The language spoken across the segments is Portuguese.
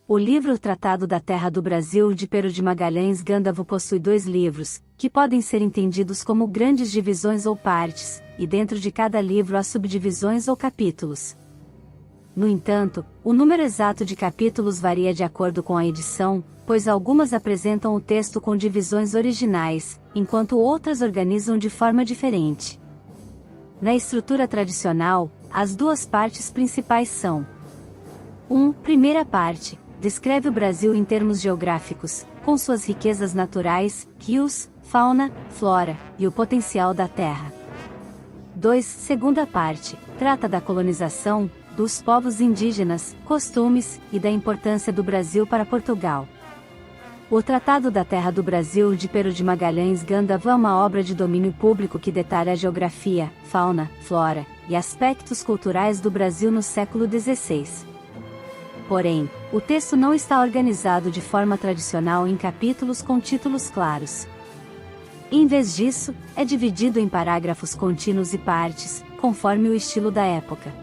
O livro Tratado da Terra do Brasil de Pero de Magalhães Gândavo possui 2 livros, que podem ser entendidos como grandes divisões ou partes, e dentro de cada livro há subdivisões ou capítulos. No entanto, o número exato de capítulos varia de acordo com a edição, pois algumas apresentam o texto com divisões originais, enquanto outras organizam de forma diferente. Na estrutura tradicional, as 2 partes principais são: 1. Primeira parte. Descreve o Brasil em termos geográficos, com suas riquezas naturais, rios, fauna, flora, e o potencial da terra. 2. Segunda parte. Trata da colonização, dos povos indígenas, costumes, e da importância do Brasil para Portugal. O Tratado da Terra do Brasil de Pero de Magalhães Gândavo é uma obra de domínio público que detalha a geografia, fauna, flora, e aspectos culturais do Brasil no século XVI. Porém, o texto não está organizado de forma tradicional em capítulos com títulos claros. Em vez disso, é dividido em parágrafos contínuos e partes, conforme o estilo da época.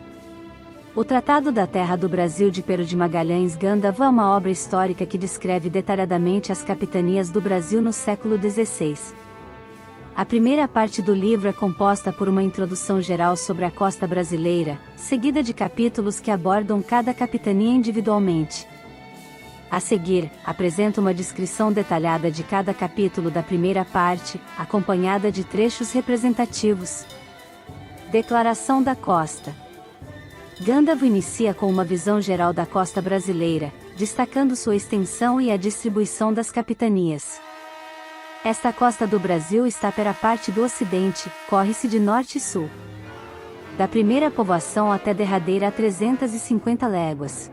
O Tratado da Terra do Brasil de Pero de Magalhães Gândavo é uma obra histórica que descreve detalhadamente as capitanias do Brasil no século XVI. A primeira parte do livro é composta por uma introdução geral sobre a costa brasileira, seguida de capítulos que abordam cada capitania individualmente. A seguir, apresenta uma descrição detalhada de cada capítulo da primeira parte, acompanhada de trechos representativos. Declaração da Costa. Gândavo inicia com uma visão geral da costa brasileira, destacando sua extensão e a distribuição das capitanias. Esta costa do Brasil está pela parte do ocidente, corre-se de norte e sul. Da primeira povoação até a derradeira a 350 léguas.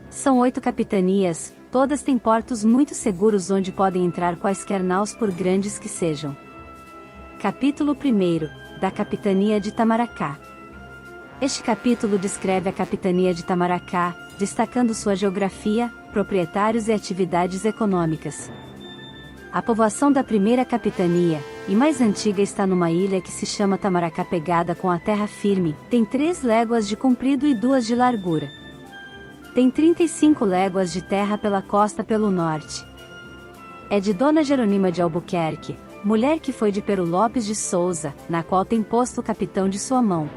São 8 capitanias, todas têm portos muito seguros onde podem entrar quaisquer naus por grandes que sejam. Capítulo 1. Da Capitania de Itamaracá. Este capítulo descreve a Capitania de Itamaracá, destacando sua geografia, proprietários e atividades econômicas. A povoação da primeira capitania, e mais antiga, está numa ilha que se chama Itamaracá, pegada com a terra firme, tem 3 léguas de comprido e 2 de largura. Tem 35 léguas de terra pela costa pelo norte. É de Dona Jeronima de Albuquerque, mulher que foi de Pero Lopes de Souza, na qual tem posto o capitão de sua mão.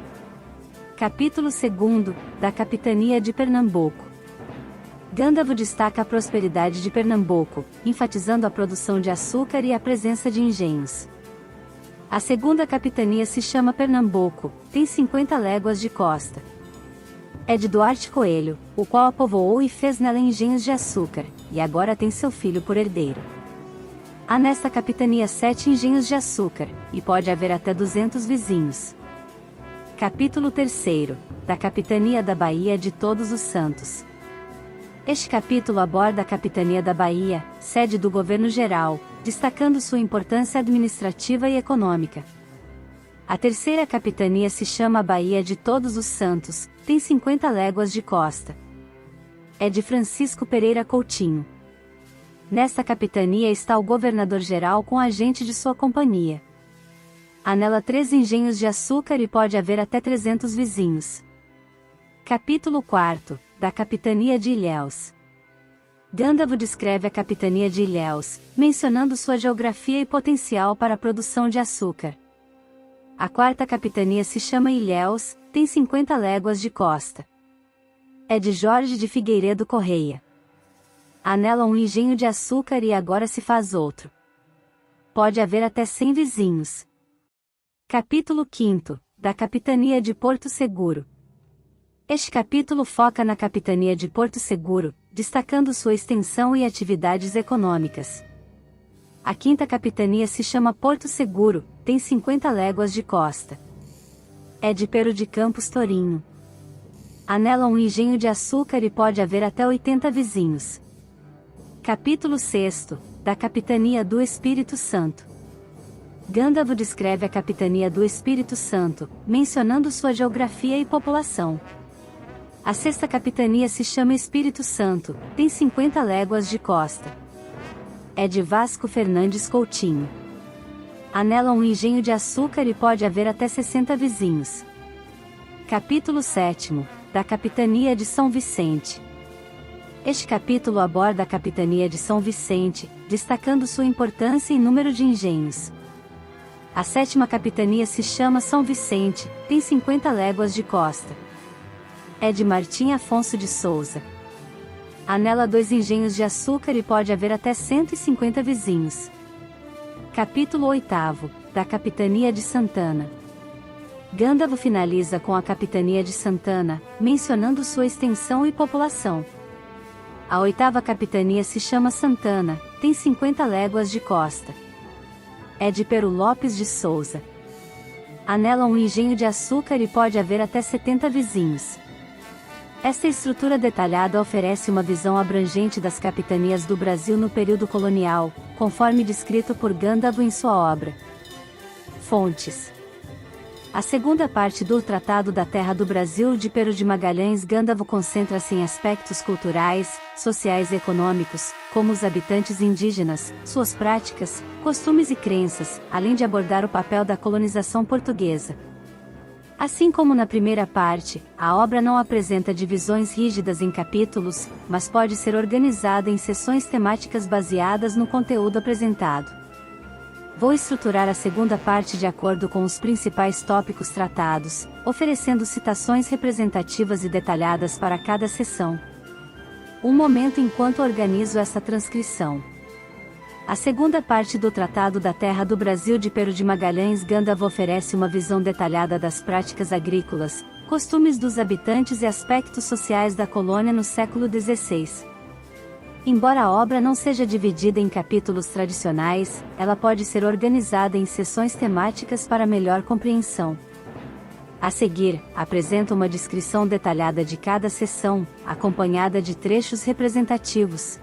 Capítulo 2. Da Capitania de Pernambuco. Gândavo destaca a prosperidade de Pernambuco, enfatizando a produção de açúcar e a presença de engenhos. A segunda capitania se chama Pernambuco, tem 50 léguas de costa. É de Duarte Coelho, o qual a povoou e fez nela engenhos de açúcar, e agora tem seu filho por herdeiro. Há nesta capitania 7 engenhos de açúcar, e pode haver até 200 vizinhos. Capítulo 3. Da Capitania da Bahia de Todos os Santos. Este capítulo aborda a Capitania da Bahia, sede do governo geral, destacando sua importância administrativa e econômica. A terceira capitania se chama Bahia de Todos os Santos, tem 50 léguas de costa. É de Francisco Pereira Coutinho. Nesta capitania está o governador-geral com agente de sua companhia. Há nela 3 engenhos de açúcar e pode haver até 300 vizinhos. Capítulo 4. Da Capitania de Ilhéus. Gândavo descreve a Capitania de Ilhéus, mencionando sua geografia e potencial para a produção de açúcar. A quarta capitania se chama Ilhéus, tem 50 léguas de costa. É de Jorge de Figueiredo Correia. Há nela um engenho de açúcar e agora se faz outro. Pode haver até 100 vizinhos. Capítulo 5. Da Capitania de Porto Seguro. Este capítulo foca na Capitania de Porto Seguro, destacando sua extensão e atividades econômicas. A quinta capitania se chama Porto Seguro, tem 50 léguas de costa. É de Pero de Campos Torinho. Há nela um engenho de açúcar e pode haver até 80 vizinhos. Capítulo 6. Da Capitania do Espírito Santo. Gândavo descreve a Capitania do Espírito Santo, mencionando sua geografia e população. A sexta capitania se chama Espírito Santo, tem 50 léguas de costa. É de Vasco Fernandes Coutinho. Há nela um engenho de açúcar e pode haver até 60 vizinhos. Capítulo 7. Da Capitania de São Vicente. Este capítulo aborda a capitania de São Vicente, destacando sua importância e número de engenhos. A 7ª capitania se chama São Vicente, tem 50 léguas de costa. É de Martim Afonso de Souza. Há nela 2 engenhos de açúcar e pode haver até 150 vizinhos. Capítulo 8º, da capitania de Santana. Gândavo finaliza com a capitania de Santana, mencionando sua extensão e população. A 8ª capitania se chama Santana, tem 50 léguas de costa. É de Pero Lopes de Souza. Há nela um engenho de açúcar e pode haver até 70 vizinhos. Esta estrutura detalhada oferece uma visão abrangente das capitanias do Brasil no período colonial, conforme descrito por Gândavo em sua obra. Fontes. A segunda parte do Tratado da Terra do Brasil de Pero de Magalhães. Gândavo concentra-se em aspectos culturais, sociais e econômicos, como os habitantes indígenas, suas práticas, costumes e crenças, além de abordar o papel da colonização portuguesa. Assim como na primeira parte, a obra não apresenta divisões rígidas em capítulos, mas pode ser organizada em seções temáticas baseadas no conteúdo apresentado. Vou estruturar a segunda parte de acordo com os principais tópicos tratados, oferecendo citações representativas e detalhadas para cada seção. Um momento enquanto organizo essa transcrição. A segunda parte do Tratado da Terra do Brasil de Pero de Magalhães. Gândavo oferece uma visão detalhada das práticas agrícolas, costumes dos habitantes e aspectos sociais da colônia no século XVI. Embora a obra não seja dividida em capítulos tradicionais, ela pode ser organizada em seções temáticas para melhor compreensão. A seguir, apresento uma descrição detalhada de cada seção, acompanhada de trechos representativos.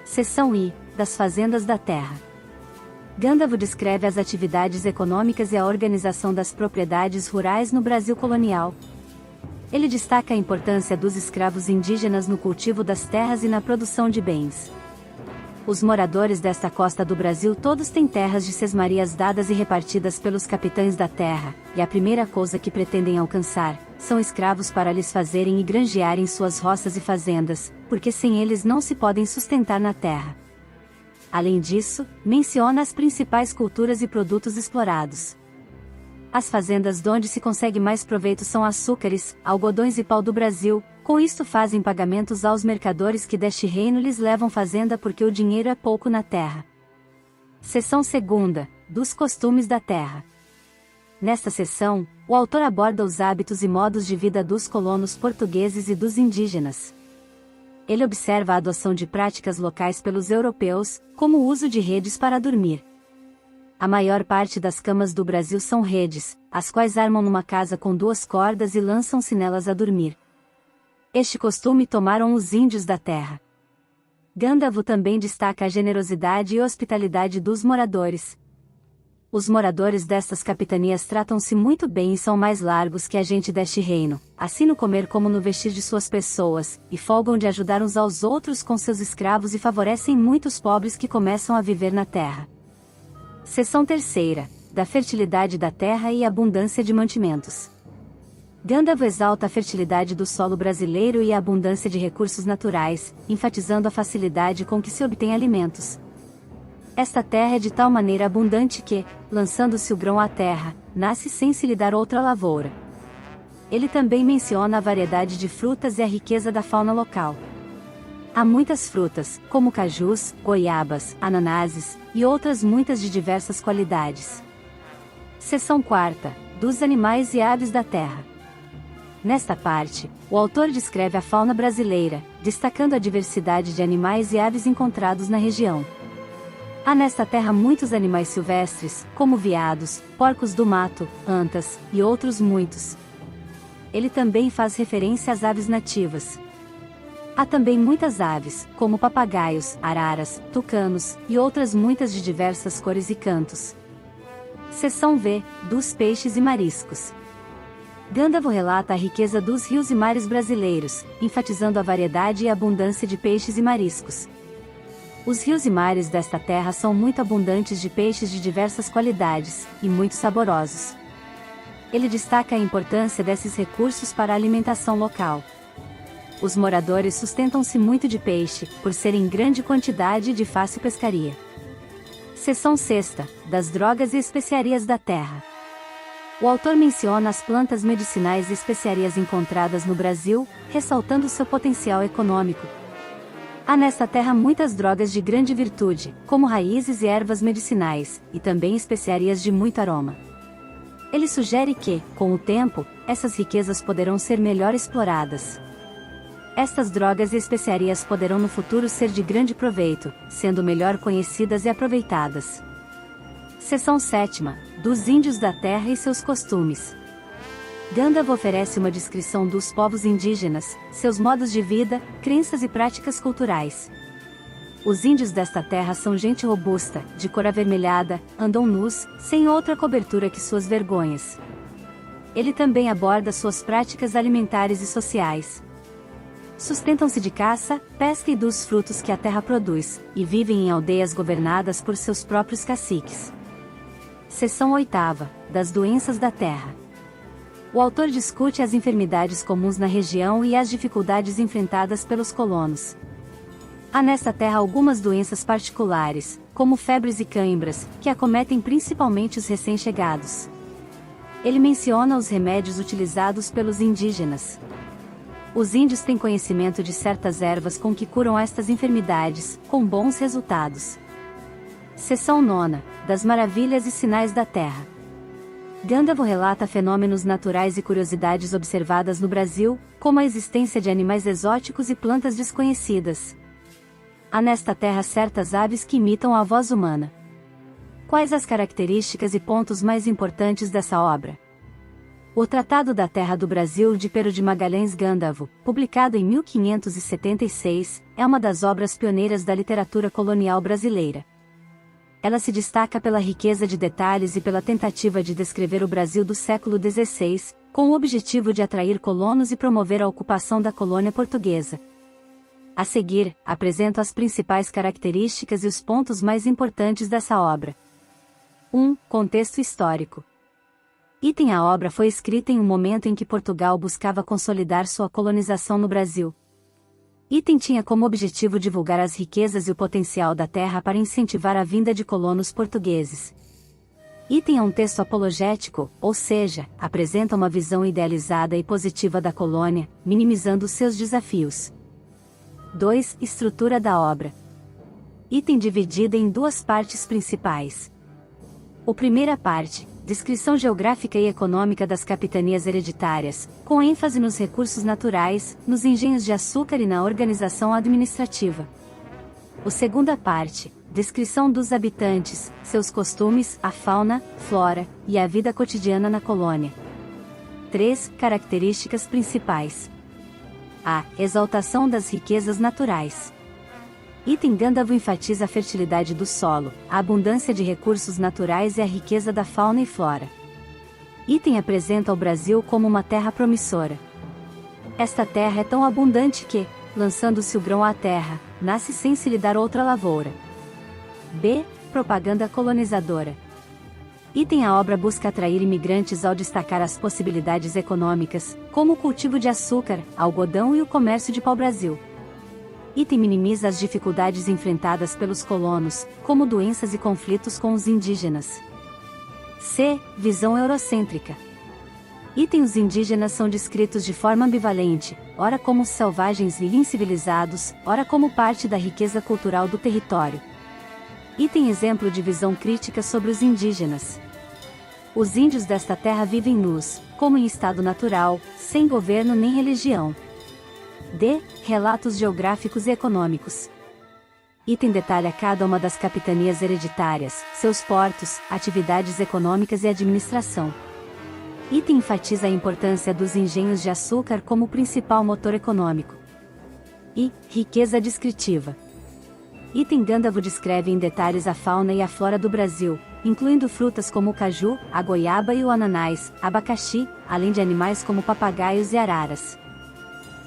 Seção I, das fazendas da terra. Gândavo descreve as atividades econômicas e a organização das propriedades rurais no Brasil colonial. Ele destaca a importância dos escravos indígenas no cultivo das terras e na produção de bens. Os moradores desta costa do Brasil todos têm terras de sesmarias dadas e repartidas pelos capitães da terra, e a primeira coisa que pretendem alcançar, são escravos para lhes fazerem e granjearem suas roças e fazendas, porque sem eles não se podem sustentar na terra. Além disso, menciona as principais culturas e produtos explorados. As fazendas donde se consegue mais proveito são açúcares, algodões e pau do Brasil. Com isto fazem pagamentos aos mercadores que deste reino lhes levam fazenda porque o dinheiro é pouco na terra. Seção 2, dos costumes da terra. Nesta seção, o autor aborda os hábitos e modos de vida dos colonos portugueses e dos indígenas. Ele observa a adoção de práticas locais pelos europeus, como o uso de redes para dormir. A maior parte das camas do Brasil são redes, as quais armam numa casa com 2 cordas e lançam-se nelas a dormir. Este costume tomaram os índios da terra. Gândavo também destaca a generosidade e hospitalidade dos moradores. Os moradores destas capitanias tratam-se muito bem e são mais largos que a gente deste reino, assim no comer como no vestir de suas pessoas, e folgam de ajudar uns aos outros com seus escravos e favorecem muitos pobres que começam a viver na terra. Seção 3, da fertilidade da terra e abundância de mantimentos. Gândavo exalta a fertilidade do solo brasileiro e a abundância de recursos naturais, enfatizando a facilidade com que se obtém alimentos. Esta terra é de tal maneira abundante que, lançando-se o grão à terra, nasce sem se lhe dar outra lavoura. Ele também menciona a variedade de frutas e a riqueza da fauna local. Há muitas frutas, como cajus, goiabas, ananases, e outras muitas de diversas qualidades. Seção 4, dos animais e aves da terra. Nesta parte, o autor descreve a fauna brasileira, destacando a diversidade de animais e aves encontrados na região. Há nesta terra muitos animais silvestres, como veados, porcos do mato, antas, e outros muitos. Ele também faz referência às aves nativas. Há também muitas aves, como papagaios, araras, tucanos, e outras muitas de diversas cores e cantos. Seção V, dos peixes e mariscos. Gândavo relata a riqueza dos rios e mares brasileiros, enfatizando a variedade e abundância de peixes e mariscos. Os rios e mares desta terra são muito abundantes de peixes de diversas qualidades, e muito saborosos. Ele destaca a importância desses recursos para a alimentação local. Os moradores sustentam-se muito de peixe, por ser em grande quantidade e de fácil pescaria. Seção 6. Das drogas e especiarias da terra. O autor menciona as plantas medicinais e especiarias encontradas no Brasil, ressaltando seu potencial econômico. Há nesta terra muitas drogas de grande virtude, como raízes e ervas medicinais, e também especiarias de muito aroma. Ele sugere que, com o tempo, essas riquezas poderão ser melhor exploradas. Estas drogas e especiarias poderão no futuro ser de grande proveito, sendo melhor conhecidas e aproveitadas. Seção 7. Dos índios da terra e seus costumes. Gandalf oferece uma descrição dos povos indígenas, seus modos de vida, crenças e práticas culturais. Os índios desta terra são gente robusta, de cor avermelhada, andam nus, sem outra cobertura que suas vergonhas. Ele também aborda suas práticas alimentares e sociais. Sustentam-se de caça, pesca e dos frutos que a terra produz, e vivem em aldeias governadas por seus próprios caciques. Seção 8. Das doenças da terra. O autor discute as enfermidades comuns na região e as dificuldades enfrentadas pelos colonos. Há nesta terra algumas doenças particulares, como febres e cãibras, que acometem principalmente os recém-chegados. Ele menciona os remédios utilizados pelos indígenas. Os índios têm conhecimento de certas ervas com que curam estas enfermidades, com bons resultados. Seção 9. Das maravilhas e sinais da terra. Gandalf relata fenômenos naturais e curiosidades observadas no Brasil, como a existência de animais exóticos e plantas desconhecidas. Há nesta terra certas aves que imitam a voz humana. Quais as características e pontos mais importantes dessa obra? O Tratado da Terra do Brasil de Pero de Magalhães Gandalf, publicado em 1576, é uma das obras pioneiras da literatura colonial brasileira. Ela se destaca pela riqueza de detalhes e pela tentativa de descrever o Brasil do século XVI, com o objetivo de atrair colonos e promover a ocupação da colônia portuguesa. A seguir, apresento as principais características e os pontos mais importantes dessa obra. 1. Contexto histórico. A obra foi escrita em um momento em que Portugal buscava consolidar sua colonização no Brasil. Tinha como objetivo divulgar as riquezas e o potencial da terra para incentivar a vinda de colonos portugueses. É um texto apologético, ou seja, apresenta uma visão idealizada e positiva da colônia, minimizando seus desafios. 2. Estrutura da obra. Dividida em duas partes principais. A primeira parte, descrição geográfica e econômica das capitanias hereditárias, com ênfase nos recursos naturais, nos engenhos de açúcar e na organização administrativa. A segunda parte, descrição dos habitantes, seus costumes, a fauna, flora, e a vida cotidiana na colônia. 3. Características principais. A. Exaltação das riquezas naturais. Gandalf enfatiza a fertilidade do solo, a abundância de recursos naturais e a riqueza da fauna e flora. Apresenta o Brasil como uma terra promissora. Esta terra é tão abundante que, lançando-se o grão à terra, nasce sem se lhe dar outra lavoura. B. Propaganda colonizadora. A obra busca atrair imigrantes ao destacar as possibilidades econômicas, como o cultivo de açúcar, algodão e o comércio de pau-brasil. Minimiza as dificuldades enfrentadas pelos colonos, como doenças e conflitos com os indígenas. C. Visão eurocêntrica. Os indígenas são descritos de forma ambivalente, ora como selvagens e incivilizados, ora como parte da riqueza cultural do território. Exemplo de visão crítica sobre os indígenas. Os índios desta terra vivem nus, como em estado natural, sem governo nem religião. D. Relatos geográficos e econômicos. Detalha cada uma das capitanias hereditárias, seus portos, atividades econômicas e administração. Enfatiza a importância dos engenhos de açúcar como principal motor econômico. Riqueza descritiva. Gandalf descreve em detalhes a fauna e a flora do Brasil, incluindo frutas como o caju, a goiaba e o ananás, abacaxi, além de animais como papagaios e araras.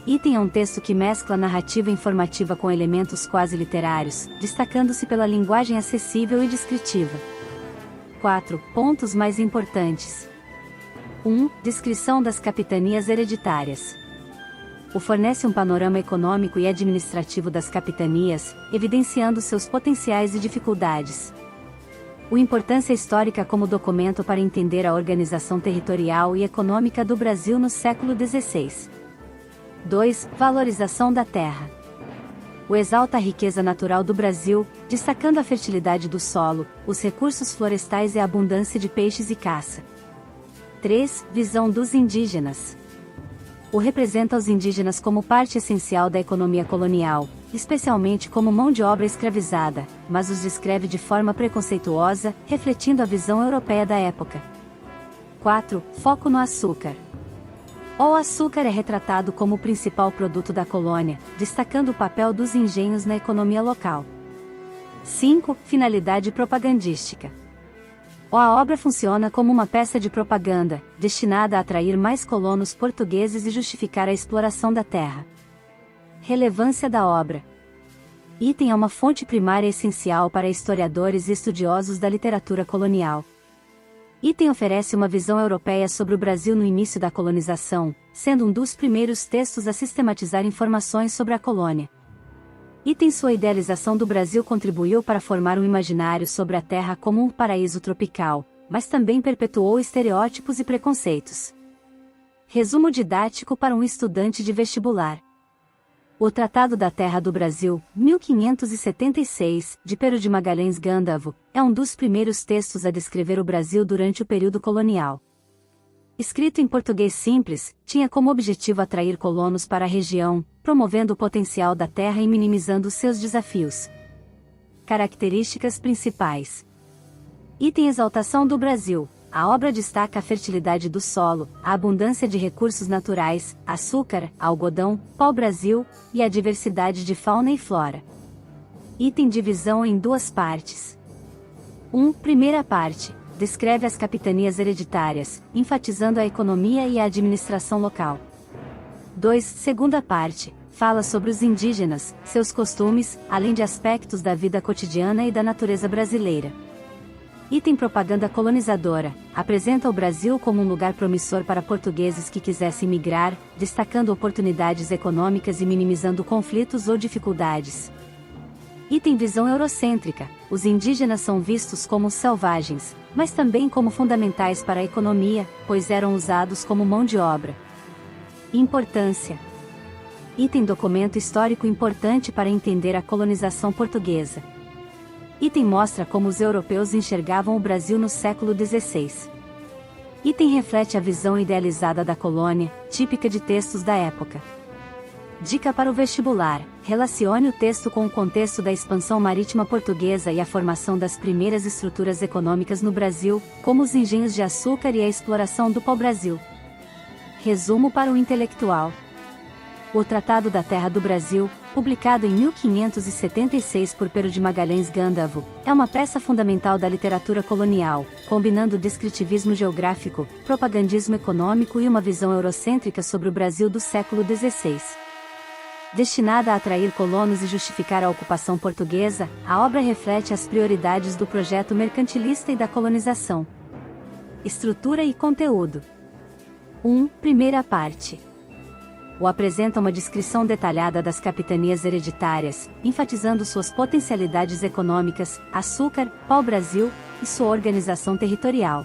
É um texto que mescla narrativa informativa com elementos quase literários, destacando-se pela linguagem acessível e descritiva. 4. Pontos mais importantes. 1. Descrição das capitanias hereditárias. O fornece um panorama econômico e administrativo das capitanias, evidenciando seus potenciais e dificuldades. O importância histórica como documento para entender a organização territorial e econômica do Brasil no século XVI. 2. Valorização da terra. O exalta a riqueza natural do Brasil, destacando a fertilidade do solo, os recursos florestais e a abundância de peixes e caça. 3. Visão dos indígenas. O representa os indígenas como parte essencial da economia colonial, especialmente como mão de obra escravizada, mas os descreve de forma preconceituosa, refletindo a visão europeia da época. 4. Foco no açúcar. O açúcar é retratado como o principal produto da colônia, destacando o papel dos engenhos na economia local. 5. Finalidade propagandística. A obra funciona como uma peça de propaganda, destinada a atrair mais colonos portugueses e justificar a exploração da terra. Relevância da obra. Item é uma fonte primária essencial para historiadores e estudiosos da literatura colonial. Item oferece uma visão europeia sobre o Brasil no início da colonização, sendo um dos primeiros textos a sistematizar informações sobre a colônia. Item sua idealização do Brasil contribuiu para formar um imaginário sobre a terra como um paraíso tropical, mas também perpetuou estereótipos e preconceitos. Resumo didático para um estudante de vestibular. O Tratado da Terra do Brasil, 1576, de Pero de Magalhães Gandavo, é um dos primeiros textos a descrever o Brasil durante o período colonial. Escrito em português simples, tinha como objetivo atrair colonos para a região, promovendo o potencial da terra e minimizando seus desafios. Características principais. Item exaltação do Brasil. A obra destaca a fertilidade do solo, a abundância de recursos naturais, açúcar, algodão, pau-brasil, e a diversidade de fauna e flora. Item divisão em duas partes. 1. Primeira parte. Descreve as capitanias hereditárias, enfatizando a economia e a administração local. 2. Segunda parte. Fala sobre os indígenas, seus costumes, além de aspectos da vida cotidiana e da natureza brasileira. Item propaganda colonizadora. Apresenta o Brasil como um lugar promissor para portugueses que quisessem migrar, destacando oportunidades econômicas e minimizando conflitos ou dificuldades. Item visão eurocêntrica. Os indígenas são vistos como selvagens, mas também como fundamentais para a economia, pois eram usados como mão de obra. Importância. Item documento histórico importante para entender a colonização portuguesa. Item mostra como os europeus enxergavam o Brasil no século XVI. Item reflete a visão idealizada da colônia, típica de textos da época. Dica para o vestibular: relacione o texto com o contexto da expansão marítima portuguesa e a formação das primeiras estruturas econômicas no Brasil, como os engenhos de açúcar e a exploração do pau-brasil. Resumo para o intelectual. O Tratado da Terra do Brasil, publicado em 1576 por Pero de Magalhães Gandavo, é uma peça fundamental da literatura colonial, combinando descritivismo geográfico, propagandismo econômico e uma visão eurocêntrica sobre o Brasil do século XVI. Destinada a atrair colonos e justificar a ocupação portuguesa, a obra reflete as prioridades do projeto mercantilista e da colonização. Estrutura e conteúdo. 1. Primeira parte. O apresenta uma descrição detalhada das capitanias hereditárias, enfatizando suas potencialidades econômicas, açúcar, pau-brasil, e sua organização territorial.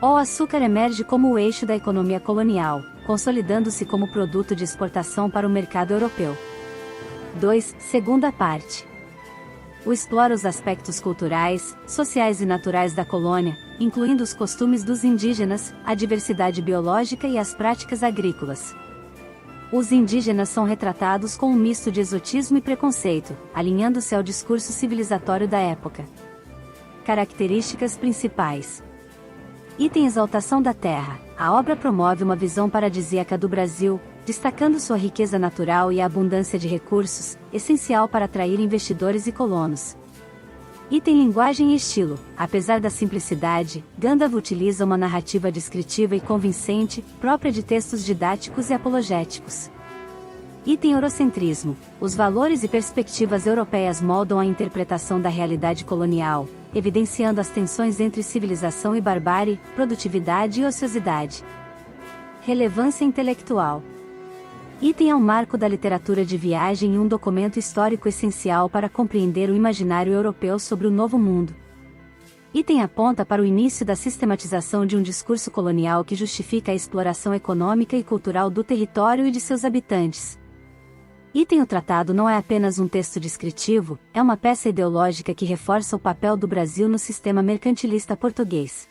O açúcar emerge como o eixo da economia colonial, consolidando-se como produto de exportação para o mercado europeu. 2. Segunda parte. O explora os aspectos culturais, sociais e naturais da colônia, incluindo os costumes dos indígenas, a diversidade biológica e as práticas agrícolas. Os indígenas são retratados com um misto de exotismo e preconceito, alinhando-se ao discurso civilizatório da época. Características principais. Item exaltação da terra. A obra promove uma visão paradisíaca do Brasil, destacando sua riqueza natural e a abundância de recursos, essencial para atrair investidores e colonos. Item linguagem e estilo. Apesar da simplicidade, Gandavo utiliza uma narrativa descritiva e convincente, própria de textos didáticos e apologéticos. Item eurocentrismo. Os valores e perspectivas europeias moldam a interpretação da realidade colonial, evidenciando as tensões entre civilização e barbárie, produtividade e ociosidade. Relevância intelectual. Item é um marco da literatura de viagem e um documento histórico essencial para compreender o imaginário europeu sobre o Novo Mundo. Item aponta para o início da sistematização de um discurso colonial que justifica a exploração econômica e cultural do território e de seus habitantes. Item o tratado não é apenas um texto descritivo, é uma peça ideológica que reforça o papel do Brasil no sistema mercantilista português.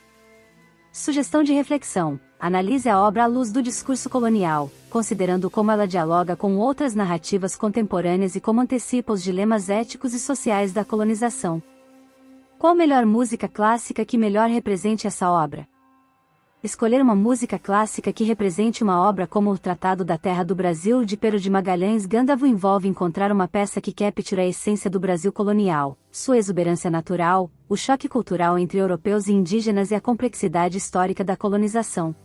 Sugestão de reflexão: analise a obra à luz do discurso colonial, considerando como ela dialoga com outras narrativas contemporâneas e como antecipa os dilemas éticos e sociais da colonização. Qual melhor música clássica que melhor represente essa obra? Escolher uma música clássica que represente uma obra como o Tratado da Terra do Brasil de Pero de Magalhães Gândavo envolve encontrar uma peça que capture a essência do Brasil colonial, sua exuberância natural, o choque cultural entre europeus e indígenas e a complexidade histórica da colonização.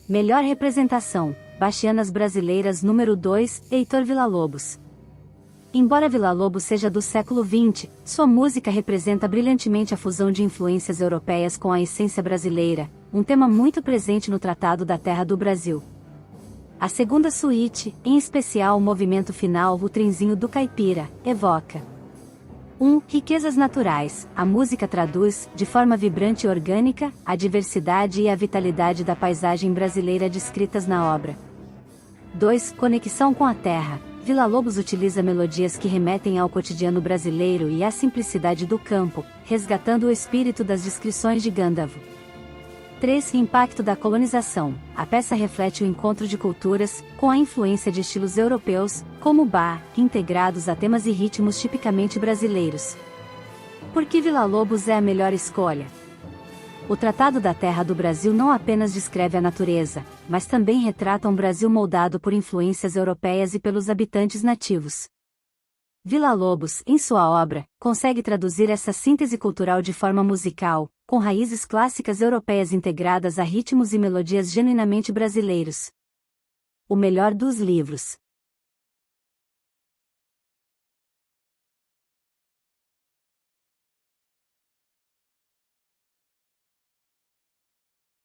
Melhor representação: Bachianas Brasileiras número 2, Heitor Villa-Lobos. Embora Villa-Lobos seja do século XX, sua música representa brilhantemente a fusão de influências europeias com a essência brasileira, um tema muito presente no Tratado da Terra do Brasil. A segunda suíte, em especial o movimento final O Trenzinho do Caipira, evoca 1. Riquezas naturais. A música traduz, de forma vibrante e orgânica, a diversidade e a vitalidade da paisagem brasileira descritas na obra. 2. Conexão com a terra. Villa-Lobos utiliza melodias que remetem ao cotidiano brasileiro e à simplicidade do campo, resgatando o espírito das descrições de Gândavo. 3. Impacto da colonização. A peça reflete o encontro de culturas, com a influência de estilos europeus, como o bar, integrados a temas e ritmos tipicamente brasileiros. Por que Villa-Lobos é a melhor escolha? O Tratado da Terra do Brasil não apenas descreve a natureza, mas também retrata um Brasil moldado por influências europeias e pelos habitantes nativos. Villa-Lobos, em sua obra, consegue traduzir essa síntese cultural de forma musical, com raízes clássicas europeias integradas a ritmos e melodias genuinamente brasileiros. O melhor dos livros.